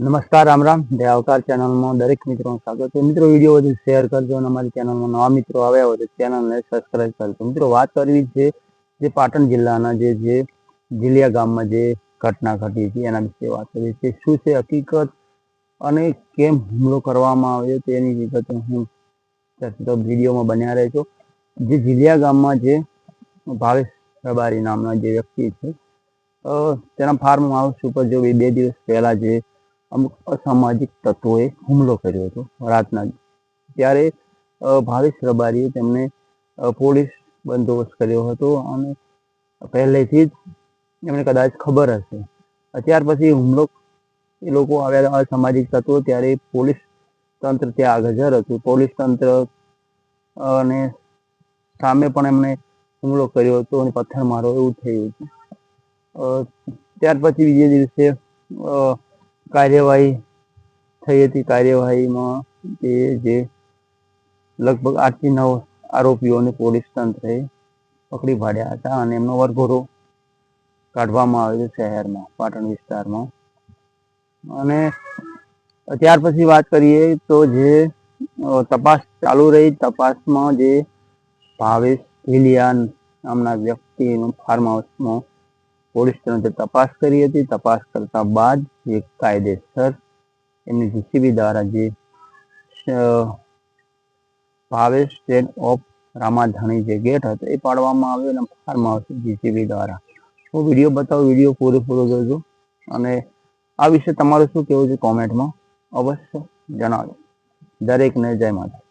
નમસ્કાર, રામ રામ. દેવકાર ચેનલમાં દરેક મિત્રોનું સ્વાગત છે. મિત્રો વિડીયો વધુ શેર કરજો અને અમારી ચેનલમાં નવા મિત્રો આવ્યા હોય તો ચેનલને સબસ્ક્રાઇબ કરજો. મિત્રો વાત કરવી છે જે પાટણ જિલ્લાના જે જીલિયા ગામમાં જે ઘટના ઘટી હતી એના વિશે વાત કરવી છે. શું છે હકીકત અને કેમ હુમલો કરવામાં આવ્યો તેની વિગત હું વિડીયોમાં બન્યા રહેજો. જે જીલિયા ગામમાં જે ભાવેશ રબારી નામના જે વ્યક્તિ છે તેના ફાર્મ હાઉસ ઉપર જો 2 દિવસ પહેલા જે અમુક અસામાજિક તત્વોએ હુમલો કર્યો હતો રાતના. ત્યારે ભાવેશ રબારીએ તેમને પોલીસ બંદોબસ્ત કર્યો હતો અને પહેલેથી જ એમને કદાચ ખબર હશે. ત્યાર પછી હુમલો એ લોકો આવ્યા અસામાજિક તત્વો, ત્યારે પોલીસ તંત્ર ત્યાં હાજર હતું. પોલીસ તંત્ર અને સામે પણ એમને હુમલો કર્યો હતો અને પથ્થરમારો એવું થયું હતું. ત્યાર પછી બીજે દિવસે કાર્યવાહી થઈ હતી. કાર્યવાહીમાં જે લગભગ 8 થી 9 આરોપીઓને પોલીસ તંત્રએ પકડી પાડ્યા હતા અને એમનો વરઘોડો કાઢવામાં આવ્યો શહેરમાં, પાટણ વિસ્તારમાં. અને ત્યાર પછી વાત કરીએ તો જે તપાસ ચાલુ રહી. તપાસમાં જે ભાવેશ જીલિયા નામના વ્યક્તિનું ફાર્મ હાઉસમાં પોલીસ તંત્રે તપાસ કરી હતી. તપાસ કરતા બાદ જે કાયદેસર એમની જીસીબી દ્વારા જે ભાવેશ સ્ટેટ ઓફ રામાધાણી જે ગેટ હતો એ પાડવામાં આવ્યો અને ફાર્મ હાઉસ જીસીબી દ્વારા. હું વિડીયો બતાવું, વિડીયો પૂરેપૂરો જોજો અને આ વિશે તમારું શું કહેવું છે કોમેન્ટમાં અવશ્ય જણાવજો. દરેકને જય માતા.